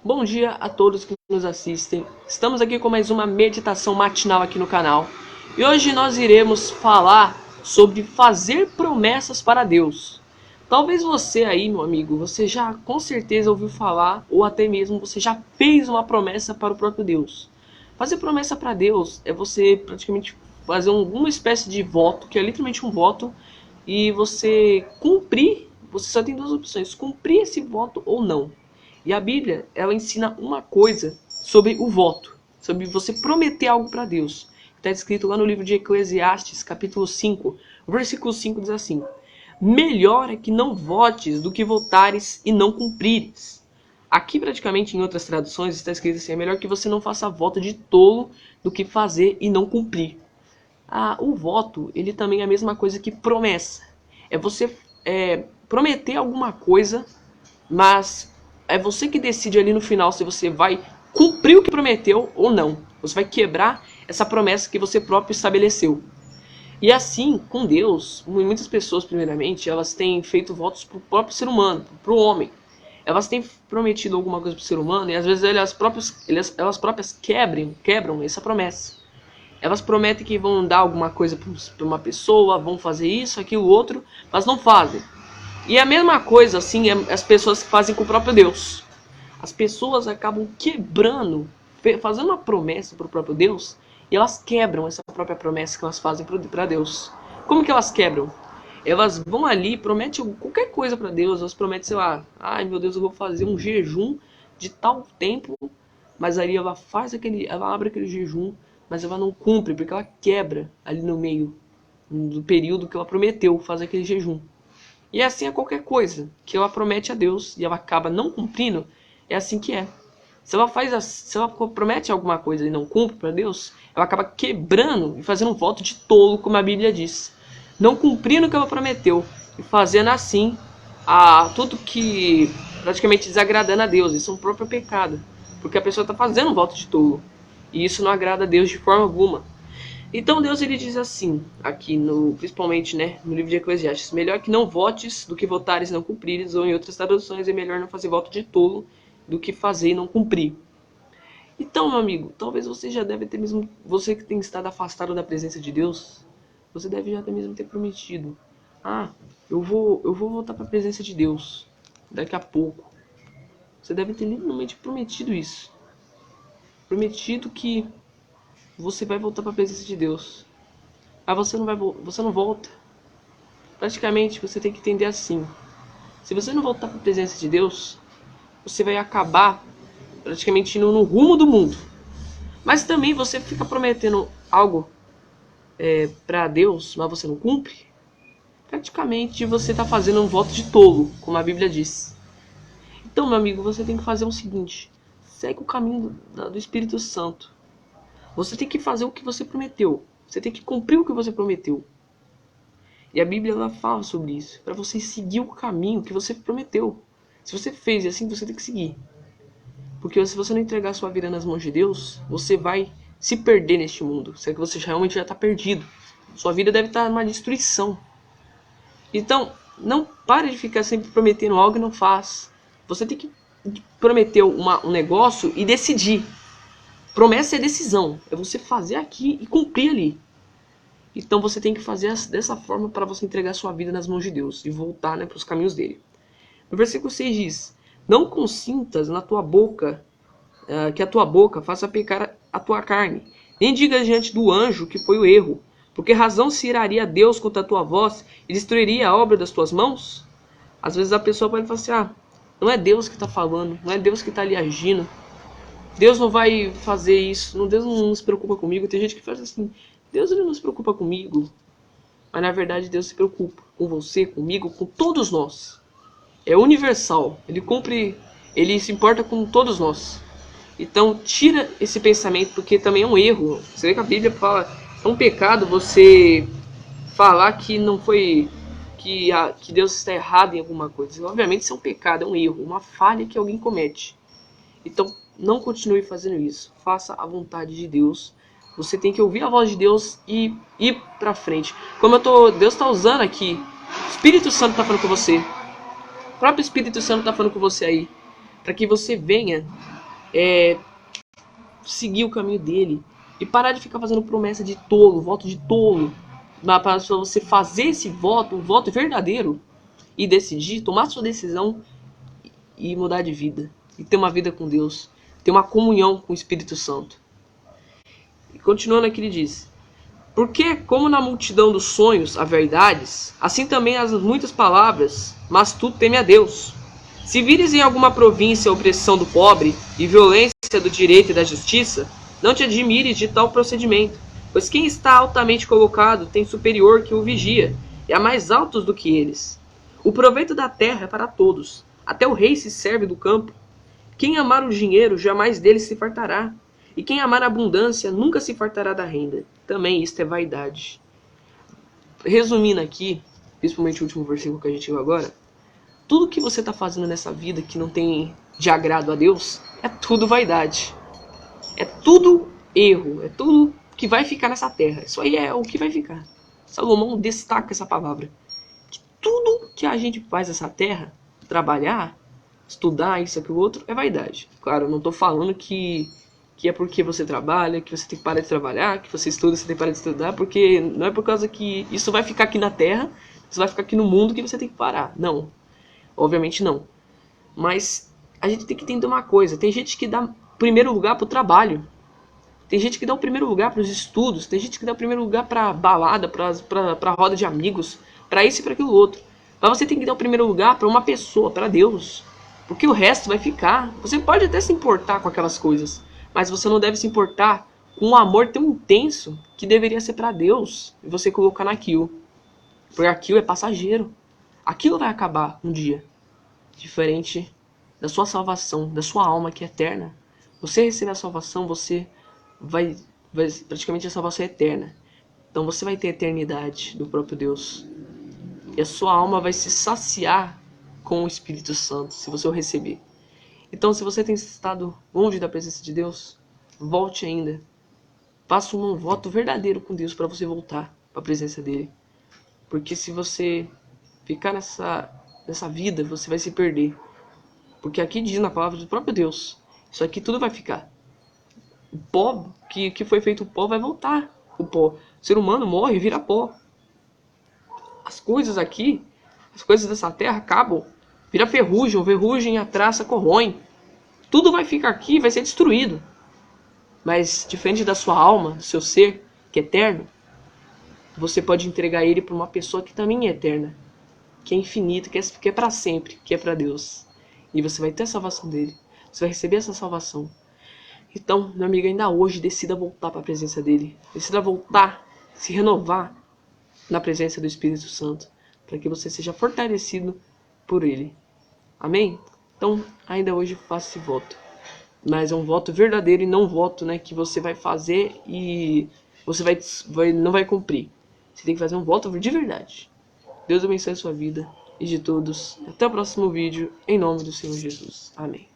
Bom dia a todos que nos assistem. Estamos aqui com mais uma meditação matinal aqui no canal. E hoje nós iremos falar sobre fazer promessas para Deus. Talvez você aí, meu amigo, você já com certeza ouviu falar, ou até mesmo você já fez uma promessa para o próprio Deus. Fazer promessa para Deus é você praticamente fazer alguma espécie de voto, que é literalmente um voto, e você cumprir. Você só tem duas opções: cumprir esse voto ou não. E a Bíblia, ela ensina uma coisa sobre o voto, sobre você prometer algo para Deus. Está escrito lá no livro de Eclesiastes, capítulo 5, versículo 5 diz assim: melhor é que não votes do que votares e não cumprires. Aqui praticamente em outras traduções está escrito assim: é melhor que você não faça voto de tolo do que fazer e não cumprir. O voto, ele também é a mesma coisa que promessa. É você prometer alguma coisa, mas é você que decide ali no final se você vai cumprir o que prometeu ou não. Você vai quebrar essa promessa que você próprio estabeleceu. E assim, com Deus, muitas pessoas, primeiramente, elas têm feito votos para o próprio ser humano, para o homem. Elas têm prometido alguma coisa para o ser humano e às vezes elas próprias quebram essa promessa. Elas prometem que vão dar alguma coisa para uma pessoa, vão fazer isso, aquilo, outro, mas não fazem. E a mesma coisa, assim, as pessoas que fazem com o próprio Deus. As pessoas acabam quebrando, fazendo uma promessa para o próprio Deus, e elas quebram essa própria promessa que elas fazem para Deus. Como que elas quebram? Elas vão ali, prometem qualquer coisa para Deus, elas prometem, sei lá, ai meu Deus, eu vou fazer um jejum de tal tempo, mas aí ela abre aquele jejum, mas ela não cumpre, porque ela quebra ali no meio do período que ela prometeu fazer aquele jejum. E assim é qualquer coisa que ela promete a Deus e ela acaba não cumprindo, é assim que é. Se ela promete alguma coisa e não cumpre para Deus, ela acaba quebrando e fazendo um voto de tolo, como a Bíblia diz. Não cumprindo o que ela prometeu e fazendo assim tudo que praticamente desagradando a Deus. Isso é um próprio pecado, porque a pessoa está fazendo um voto de tolo e isso não agrada a Deus de forma alguma. Então Deus ele diz assim, aqui principalmente no livro de Eclesiastes: melhor que não votes do que votares e não cumprires, ou em outras traduções é melhor não fazer voto de tolo do que fazer e não cumprir. Então, meu amigo, talvez você já deve ter mesmo, você que tem estado afastado da presença de Deus, você deve já mesmo ter prometido: eu vou voltar para a presença de Deus daqui a pouco. Você deve ter literalmente prometido isso. Prometido que você vai voltar para a presença de Deus. Mas você não volta. Praticamente você tem que entender assim: se você não voltar para a presença de Deus, você vai acabar praticamente indo no rumo do mundo. Mas também você fica prometendo algo para Deus, mas você não cumpre. Praticamente você está fazendo um voto de tolo, como a Bíblia diz. Então, meu amigo, você tem que fazer o seguinte: segue o caminho do Espírito Santo. Você tem que fazer o que você prometeu. Você tem que cumprir o que você prometeu. E a Bíblia ela fala sobre isso, para você seguir o caminho que você prometeu. Se você fez assim, você tem que seguir. Porque se você não entregar sua vida nas mãos de Deus, você vai se perder neste mundo. Será que você realmente já está perdido? Sua vida deve estar numa destruição. Então, não pare de ficar sempre prometendo algo e não faz. Você tem que prometer um negócio e decidir. Promessa é decisão. É você fazer aqui e cumprir ali. Então você tem que fazer dessa forma para você entregar sua vida nas mãos de Deus e voltar para os caminhos dele. No versículo 6 diz: não consintas na tua boca, que a tua boca faça pecar a tua carne, nem digas diante do anjo que foi o erro, porque razão se iraria a Deus contra a tua voz e destruiria a obra das tuas mãos? Às vezes a pessoa pode falar assim: não é Deus que está falando, não é Deus que está ali agindo, Deus não vai fazer isso, Deus não se preocupa comigo. Tem gente que faz assim: Deus ele não se preocupa comigo. Mas na verdade Deus se preocupa com você, comigo, com todos nós. É universal. Ele se importa com todos nós. Então tira esse pensamento, porque também é um erro. Você vê que a Bíblia fala: é um pecado você falar que não foi, que Deus está errado em alguma coisa. Obviamente isso é um pecado, é um erro, uma falha que alguém comete. Então não continue fazendo isso. Faça a vontade de Deus. Você tem que ouvir a voz de Deus e ir pra frente. Deus está usando aqui. O Espírito Santo está falando com você. O próprio Espírito Santo está falando com você aí. Para que você venha seguir o caminho dele e parar de ficar fazendo promessa de tolo, voto de tolo, para você fazer esse voto, um voto verdadeiro, e decidir, tomar sua decisão e mudar de vida, e ter uma vida com Deus, ter uma comunhão com o Espírito Santo. E continuando aqui ele diz: porque como na multidão dos sonhos há verdades, assim também as muitas palavras, mas tu teme a Deus. Se vires em alguma província a opressão do pobre e violência do direito e da justiça, não te admires de tal procedimento, pois quem está altamente colocado tem superior que o vigia, e há mais altos do que eles. O proveito da terra é para todos, até o rei se serve do campo. Quem amar o dinheiro jamais dele se fartará, e quem amar a abundância nunca se fartará da renda. Também isto é vaidade. Resumindo aqui, principalmente o último versículo que a gente viu agora, tudo que você está fazendo nessa vida que não tem de agrado a Deus, é tudo vaidade. É tudo erro, é tudo que vai ficar nessa terra. Isso aí é o que vai ficar. Salomão destaca essa palavra. Que tudo que a gente faz nessa terra, trabalhar, estudar, isso, aquilo, outro, é vaidade. Claro, eu não estou falando que é porque você trabalha, que você tem que parar de trabalhar, que você estuda, você tem que parar de estudar, porque não é por causa que isso vai ficar aqui na terra, isso vai ficar aqui no mundo que você tem que parar. Não. Obviamente não. Mas a gente tem que entender uma coisa. Tem gente que dá primeiro lugar pro trabalho. Tem gente que dá o primeiro lugar para os estudos. Tem gente que dá o primeiro lugar pra balada, pra roda de amigos, pra isso e pra aquilo outro. Mas você tem que dar o primeiro lugar pra uma pessoa, pra Deus. Porque o resto vai ficar. Você pode até se importar com aquelas coisas, mas você não deve se importar com um amor tão intenso que deveria ser pra Deus e você colocar naquilo. Porque aquilo é passageiro. Aquilo vai acabar um dia. Diferente da sua salvação, da sua alma que é eterna. Você receber a salvação, você vai praticamente a salvação é eterna. Então você vai ter a eternidade do próprio Deus. E a sua alma vai se saciar com o Espírito Santo, se você o receber. Então, se você tem estado longe da presença de Deus, volte ainda. Faça um voto verdadeiro com Deus para você voltar para a presença dele. Porque se você ficar nessa vida, você vai se perder. Porque aqui diz na palavra do próprio Deus, isso aqui tudo vai ficar. O pó que foi feito pó vai voltar. O pó. O ser humano morre e vira pó. As coisas aqui, as coisas dessa terra acabam. Vira ferrugem, a traça corrói. Tudo vai ficar aqui, vai ser destruído. Mas diferente da sua alma, do seu ser, que é eterno, você pode entregar ele para uma pessoa que também é eterna, que é infinita, que é para sempre, que é para Deus. E você vai ter a salvação dele. Você vai receber essa salvação. Então, meu amigo, ainda hoje decida voltar para a presença dele. Decida voltar, se renovar na presença do Espírito Santo, para que você seja fortalecido por ele. Amém? Então, ainda hoje faça esse voto. Mas é um voto verdadeiro e não um voto, né, que você vai fazer e você não vai cumprir. Você tem que fazer um voto de verdade. Deus abençoe a sua vida e de todos. Até o próximo vídeo, em nome do Senhor Jesus. Amém.